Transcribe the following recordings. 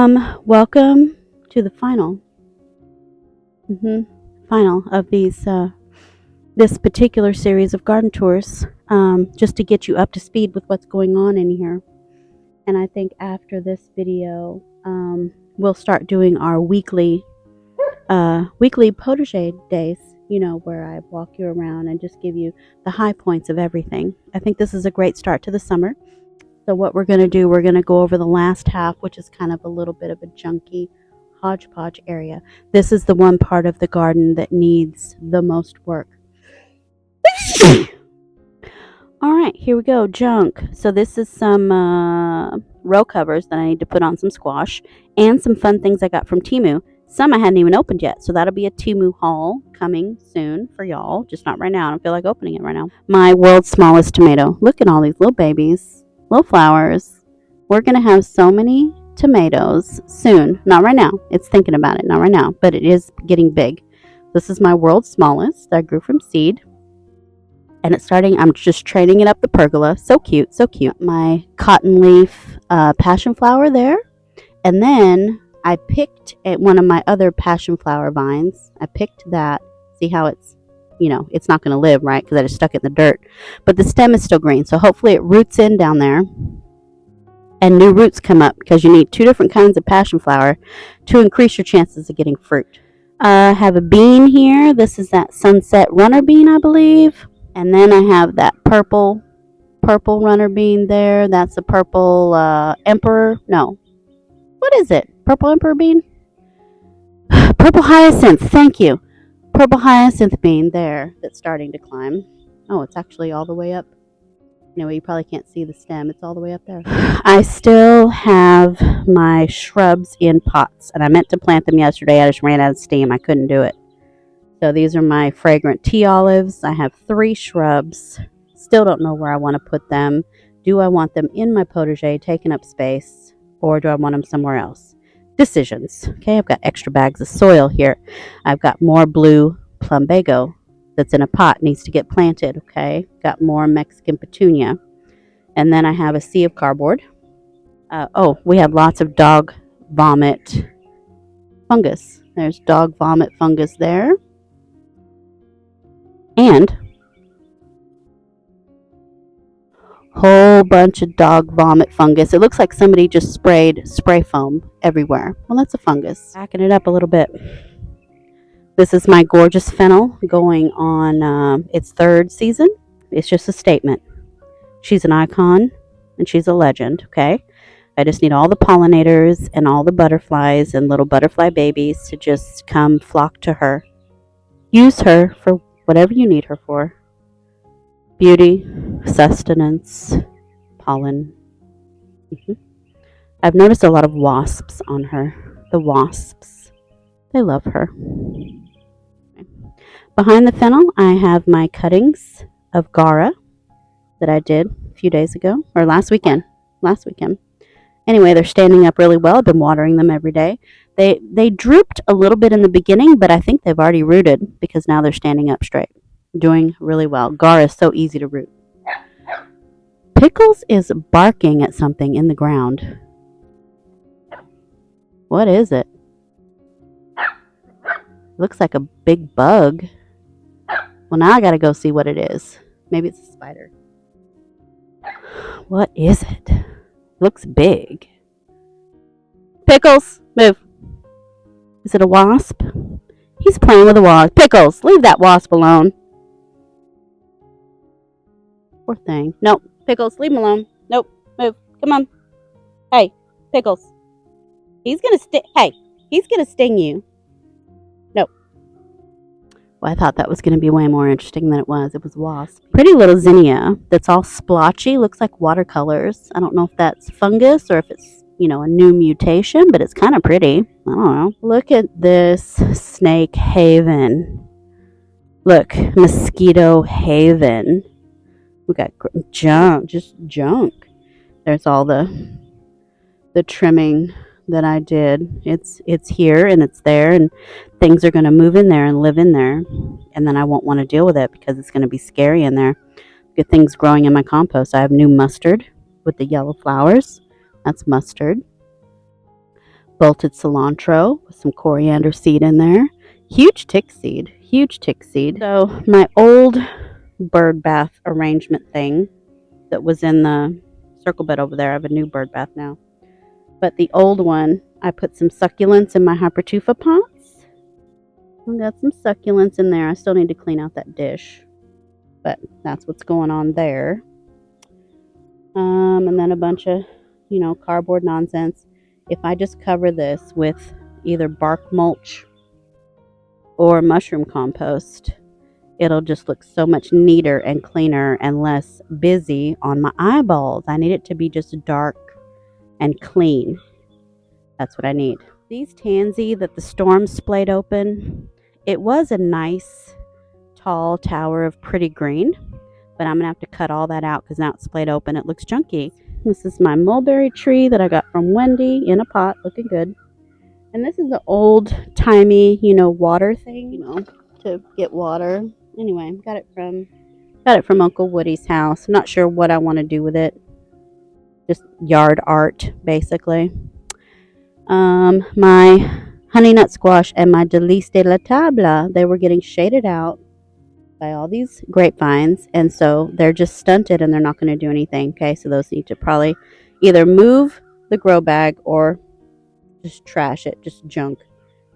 Welcome to the final of these this particular series of garden tours, just to get you up to speed with what's going on in here. And I think after this video, we'll start doing our weekly Potager days, where I walk you around and just give you the high points of everything. I think this is a great start to the summer. So what we're going to do, we're going to go over the last half, which is kind of a little bit of a junky hodgepodge area. This is the one part of the garden that needs the most work. All right, here we go, junk. So this is some row covers that I need to put on some squash and some fun things I got from Temu. Some I hadn't even opened yet, so that'll be a Temu haul coming soon for y'all, just not right now. I don't feel like opening it right now. My world's smallest tomato. Look at all these little babies, little flowers. We're going to have so many tomatoes soon. Not right now. It's thinking about it. Not right now, but it is getting big. This is my world's smallest that I grew from seed. And it's starting, I'm just training it up the pergola. So cute, so cute. My cotton leaf passion flower there. And then I picked at one of my other passion flower vines. I picked that. See how it's, it's not going to live, right? Because I just stuck it in the dirt. But the stem is still green. So hopefully it roots in down there. And new roots come up, because you need two different kinds of passion flower to increase your chances of getting fruit. I have a bean here. This is that sunset runner bean, I believe. And then I have that purple runner bean there. That's a purple emperor. No. What is it? Purple emperor bean? Purple hyacinth. Thank you. Purple hyacinth bean there that's starting to climb. Oh, it's actually all the way up. Anyway, you probably can't see the stem. It's all the way up there. I still have my shrubs in pots, and I meant to plant them yesterday. I just ran out of steam. I couldn't do it. So these are my fragrant tea olives. I have 3 shrubs. Still don't know where I want to put them. Do I want them in my potager, taking up space, or do I want them somewhere else? Decisions. Okay, I've got extra bags of soil here. I've got more blue plumbago that's in a pot, needs to get planted. Okay, got more Mexican petunia. And then I have a sea of cardboard. We have lots of dog vomit fungus. There's dog vomit fungus there. And whole bunch of dog vomit fungus. It looks like somebody just sprayed spray foam everywhere. Well, that's a fungus. Backing it up a little bit. This is my gorgeous fennel going on its 3rd season. It's just a statement. She's an icon and she's a legend, okay? I just need all the pollinators and all the butterflies and little butterfly babies to just come flock to her. Use her for whatever you need her for. Beauty, sustenance, pollen. I've noticed a lot of wasps on her. The wasps. They love her. Behind the fennel, I have my cuttings of Gara that I did a few days ago, or last weekend. Anyway, they're standing up really well. I've been watering them every day. They drooped a little bit in the beginning, but I think they've already rooted, because now they're standing up straight. Doing really well. Gara is so easy to root. Pickles is barking at something in the ground. What is it? Looks like a big bug. Well, now I gotta go see what it is. Maybe it's a spider. What is it? Looks big. Pickles, move. Is it a wasp? He's playing with a wasp. Pickles, leave that wasp alone. Poor thing. Nope. Pickles, leave him alone. Nope. Move. Come on. Hey, Pickles. He's gonna sting you. Nope. Well, I thought that was gonna be way more interesting than it was. It was wasp. Pretty little zinnia that's all splotchy. Looks like watercolors. I don't know if that's fungus or if it's, a new mutation, but it's kind of pretty. I don't know. Look at this snake haven. Look, mosquito haven. We got junk, just junk. There's all the trimming that I did. It's here and it's there, and things are going to move in there and live in there, and then I won't want to deal with it because it's going to be scary in there. Get things growing in my compost. I have new mustard with the yellow flowers. That's mustard. bolted cilantro with some coriander seed in there. Huge tick seed. Huge tick seed. So my old bird bath arrangement thing that was in the circle bed over there. I have a new bird bath now. But the old one, I put some succulents in my hypertufa pots. I got some succulents in there. I still need to clean out that dish. But that's what's going on there. And then a bunch of, cardboard nonsense. If I just cover this with either bark mulch or mushroom compost, it'll just look so much neater and cleaner and less busy on my eyeballs. I need it to be just dark and clean. That's what I need. These tansy that the storm splayed open, it was a nice tall tower of pretty green, but I'm gonna have to cut all that out because now it's splayed open. It looks junky. This is my mulberry tree that I got from Wendy in a pot, looking good. And this is the old timey, water thing, to get water. Anyway, got it from Uncle Woody's house. I'm not sure what I want to do with it. Just yard art, basically. My honey nut squash and my delice de la table, they were getting shaded out by all these grapevines, and so they're just stunted and they're not going to do anything. Okay, so those need to probably either move the grow bag or just trash it, just junk.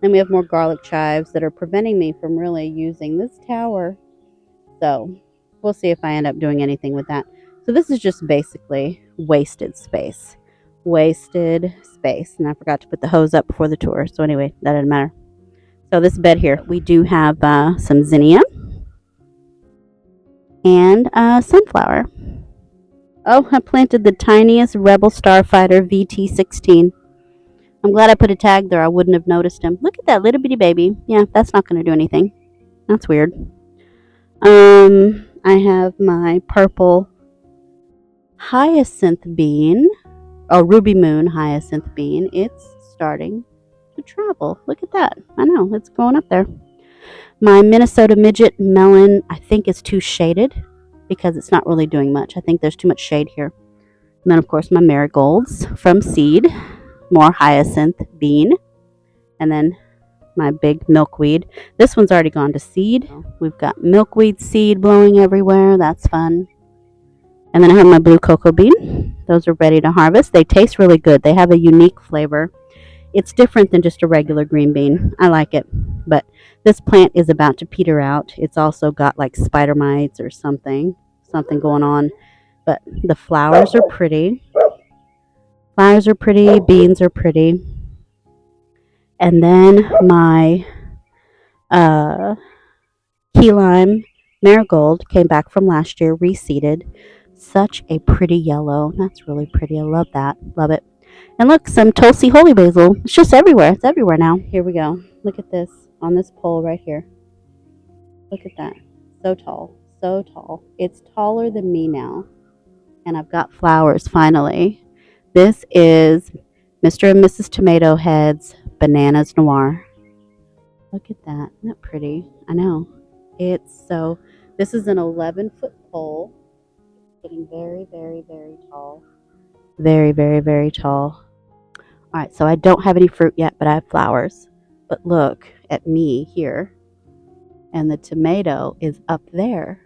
Then we have more garlic chives that are preventing me from really using this tower. So we'll see if I end up doing anything with that. So this is just basically wasted space. Wasted space. And I forgot to put the hose up before the tour. So anyway, that didn't matter. So this bed here, we do have some zinnia and sunflower. Oh, I planted the tiniest Rebel Starfighter VT16. I'm glad I put a tag there. I wouldn't have noticed him. Look at that little bitty baby. Yeah, that's not going to do anything. That's weird. I have my purple hyacinth bean, ruby moon hyacinth bean. It's starting to travel. Look at that. I know, it's going up there. My Minnesota midget melon, I think, is too shaded because it's not really doing much. I think there's too much shade here. And then, of course, my marigolds from seed, more hyacinth bean, and then my big milkweed. This one's already gone to seed. We've got milkweed seed blowing everywhere. That's fun. And then I have my blue cocoa bean. Those are ready to harvest. They taste really good. They have a unique flavor. It's different than just a regular green bean. I like it. But this plant is about to peter out. It's also got like spider mites or something going on. But the flowers are pretty. Flowers are pretty. Beans are pretty. And then my key lime marigold came back from last year, reseeded. Such a pretty yellow. That's really pretty. I love that. Love it. And look, some Tulsi holy basil. It's just everywhere. It's everywhere now. Here we go. Look at this on this pole right here. Look at that. So tall. So tall. It's taller than me now. And I've got flowers finally. This is Mr. and Mrs. Tomato Head's Bananas Noir. Look at that. Isn't that pretty? I know. This is an 11-foot pole. It's getting very, very, very tall. Very, very, very tall. All right, so I don't have any fruit yet, but I have flowers. But look at me here. And the tomato is up there.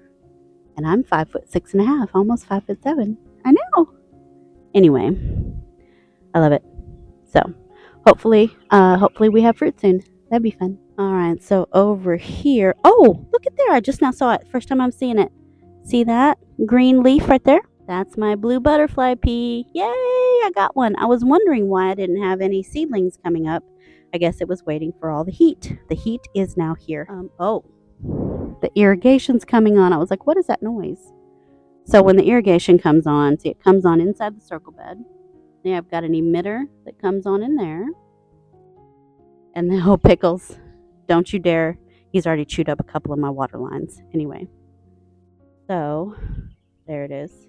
And I'm 5'6.5", almost 5'7". I know. Anyway, I love it. So hopefully we have fruit soon. That'd be fun. All right, so over here. Oh, look at there. I just now saw it. First time I'm seeing it. See that green leaf right there? That's my blue butterfly pea. Yay, I got one. I was wondering why I didn't have any seedlings coming up. I guess it was waiting for all the heat. The heat is now here. The irrigation's coming on. I was like, what is that noise? So when the irrigation comes on, see, it comes on inside the circle bed. Then I've got an emitter that comes on in there. And then, oh, Pickles, don't you dare. He's already chewed up a couple of my water lines. Anyway, so there it is.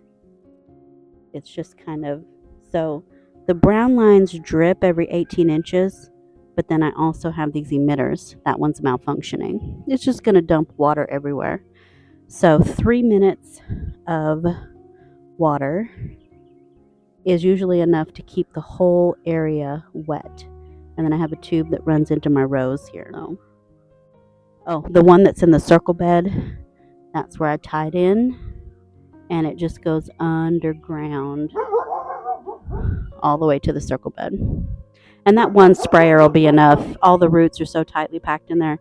It's just kind of, so the brown lines drip every 18 inches, but then I also have these emitters. That one's malfunctioning. It's just going to dump water everywhere. So 3 minutes of water is usually enough to keep the whole area wet. And then I have a tube that runs into my rose here. Oh, the one that's in the circle bed, that's where I tied in. And it just goes underground all the way to the circle bed. And that one sprayer will be enough. All the roots are so tightly packed in there.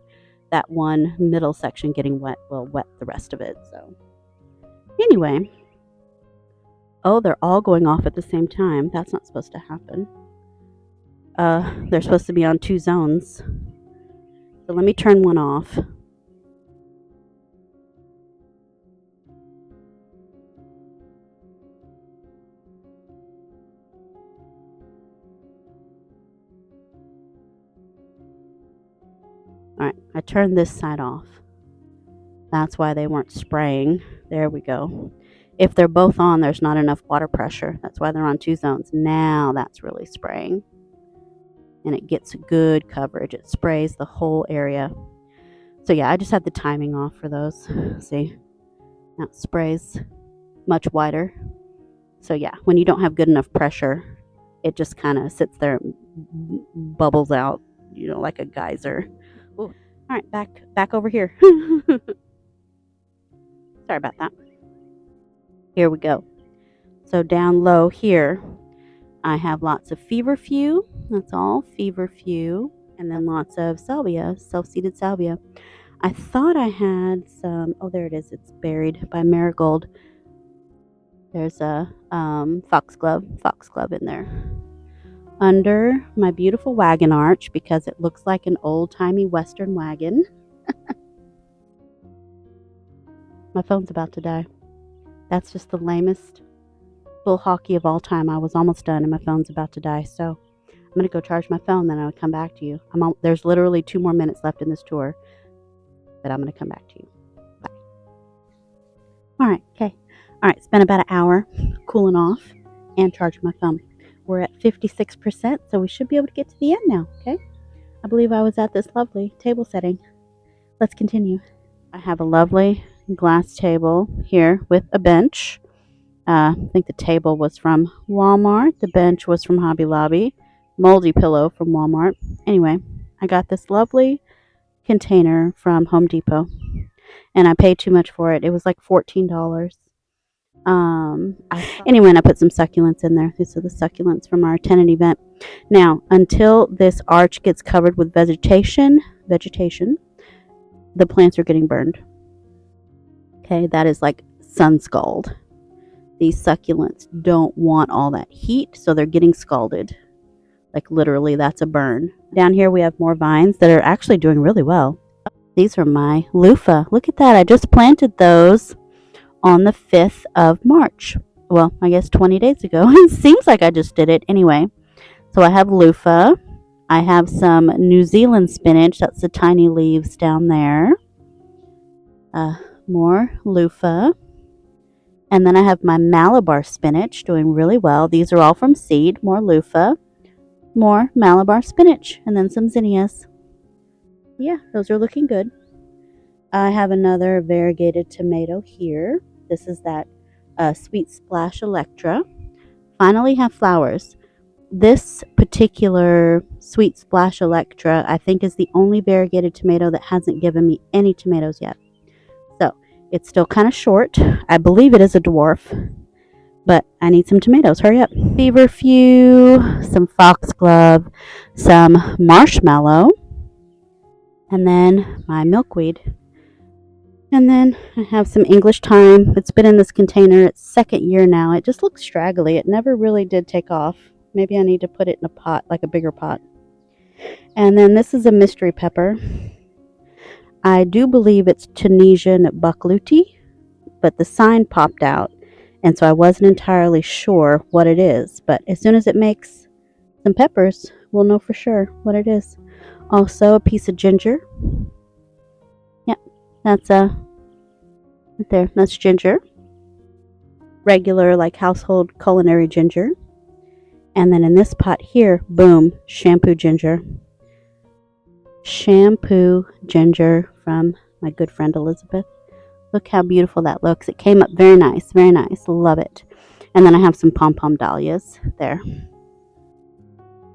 That one middle section getting wet will wet the rest of it. So anyway. Oh, they're all going off at the same time. That's not supposed to happen. They're supposed to be on 2 zones. So let me turn one off. All right, I turned this side off. That's why they weren't spraying. There we go. If they're both on, there's not enough water pressure. That's why they're on 2 zones. Now that's really spraying. And it gets good coverage. It sprays the whole area. So yeah, I just had the timing off for those. See, now it sprays much wider. So yeah, when you don't have good enough pressure, it just kind of sits there and bubbles out, like a geyser. Ooh. All right, back over here. Sorry about that. Here we go. So down low here, I have lots of feverfew. That's all, feverfew. And then lots of salvia, self-seeded salvia. I thought I had some, oh, there it is. It's buried by marigold. There's a foxglove in there. Under my beautiful wagon arch, because it looks like an old-timey Western wagon. My phone's about to die. That's just the lamest bull hockey of all time. I was almost done and my phone's about to die. So I'm going to go charge my phone, then I'll come back to you. There's literally 2 more minutes left in this tour, but I'm going to come back to you. Bye. All right, okay. All right, spent about an hour cooling off and charging my phone. We're at 56%, so we should be able to get to the end now, okay? I believe I was at this lovely table setting. Let's continue. I have a lovely glass table here with a bench. I think the table was from Walmart. The bench was from Hobby Lobby. Moldy pillow from Walmart. Anyway, I got this lovely container from Home Depot, and I paid too much for it. It was like $14. Anyway, and I put some succulents in there. These are the succulents from our tenant event. Now, until this arch gets covered with vegetation, the plants are getting burned. Okay, that is like sun scald. These succulents don't want all that heat, so they're getting scalded. Like literally, that's a burn. Down here we have more vines that are actually doing really well. These are my loofah. Look at that. I just planted those on the 5th of March. Well, I guess 20 days ago. It seems like I just did it. Anyway, so I have loofah. I have some New Zealand spinach. That's the tiny leaves down there. More loofah. And then I have my Malabar spinach doing really well. These are all from seed. More loofah. More Malabar spinach. And then some zinnias. Yeah, those are looking good. I have another variegated tomato here. This is that Sweet Splash Electra. Finally have flowers. This particular Sweet Splash Electra, I think, is the only variegated tomato that hasn't given me any tomatoes yet. So it's still kind of short. I believe it is a dwarf, but I need some tomatoes. Hurry up. Feverfew, some foxglove, some marshmallow, and then my milkweed. And then I have some English thyme. It's been in this container. It's 2nd year now. It just looks straggly. It never really did take off. Maybe I need to put it in a pot, like a bigger pot. And then this is a mystery pepper. I do believe it's Tunisian buckluti, but the sign popped out, and so I wasn't entirely sure what it is. But as soon as it makes some peppers, we'll know for sure what it is. Also, a piece of ginger. Yep, that's right there. That's ginger. Regular, like household culinary ginger. And then in this pot here, boom, shampoo ginger. Shampoo ginger from my good friend Elizabeth. Look how beautiful that looks. It came up very nice, very nice. Love it. And then I have some pom-pom dahlias there.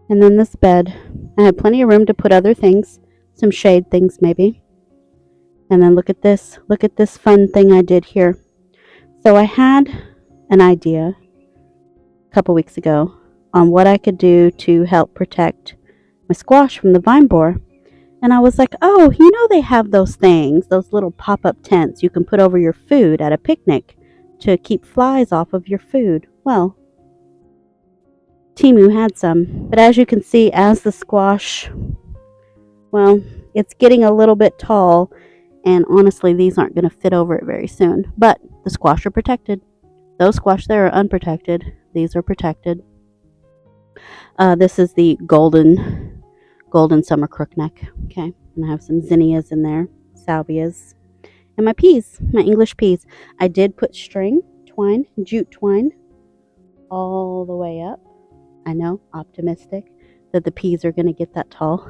And then this bed. I have plenty of room to put other things, some shade things maybe. And then look at this. Look at this fun thing I did here. So I had an idea a couple weeks ago on what I could do to help protect my squash from the vine borer. And I was like, oh, you know, they have those things, those little pop-up tents you can put over your food at a picnic to keep flies off of your food. Well, Timu had some. But as you can see, as the squash, well, it's getting a little bit tall. And honestly, these aren't going to fit over it very soon. But the squash are protected. Those squash there are unprotected. These are protected. This is the golden summer crookneck. Okay, and I have some zinnias in there, salvias, and my peas, my English peas. I did put string, twine, jute twine, all the way up. I know, optimistic that the peas are going to get that tall,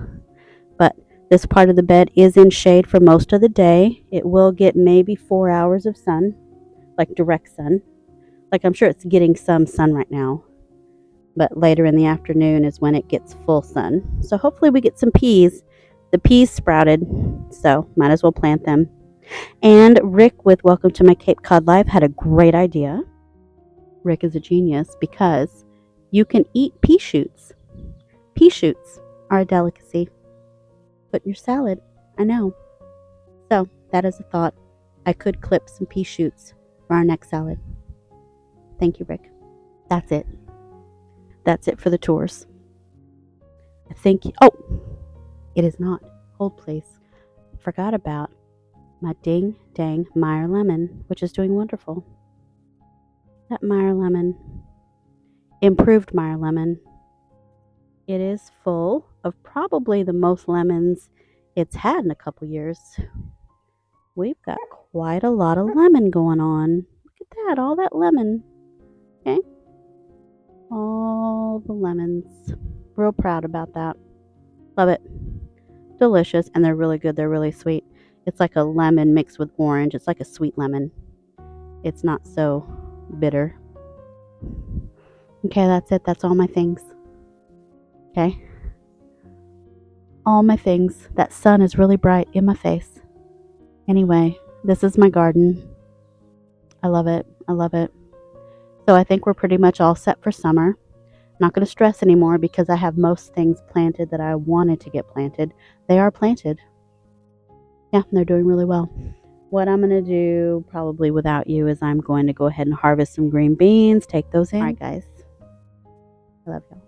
but this part of the bed is in shade for most of the day. It will get maybe 4 hours of sun, like direct sun. Like I'm sure it's getting some sun right now, but later in the afternoon is when it gets full sun. So hopefully we get some peas. The peas sprouted, so might as well plant them. And Rick with Welcome to My Cape Cod Live had a great idea. Rick is a genius because you can eat pea shoots. Pea shoots are a delicacy. Put in your salad, I know. So that is a thought. I could clip some pea shoots for our next salad. Thank you, Rick. That's it. That's it for the tours. I think, oh, it is not. Hold please. Forgot about my ding dang Meyer lemon, which is doing wonderful. That Meyer lemon, improved Meyer lemon, it is full of probably the most lemons it's had in a couple years. We've got quite a lot of lemon going on. Look at that, all that lemon. Okay. All the lemons. Real proud about that. Love it. Delicious, and they're really good. They're really sweet. It's like a lemon mixed with orange. It's like a sweet lemon. It's not so bitter. Okay, that's it. That's all my things. Okay. All my things. That sun is really bright in my face. Anyway, this is my garden. I love it. I love it. So I think we're pretty much all set for summer. I'm not going to stress anymore because I have most things planted that I wanted to get planted. They are planted. Yeah, they're doing really well. What I'm going to do, probably without you, is I'm going to go ahead and harvest some green beans, take those in. All right, guys. I love y'all.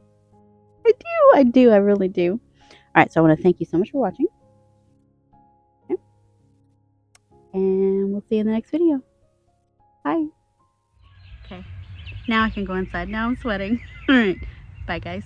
I do. I really do. All right, so I want to thank you so much for watching. Okay. And we'll see you in the next video. Bye. Okay, now I can go inside. Now I'm sweating. All right, bye, guys.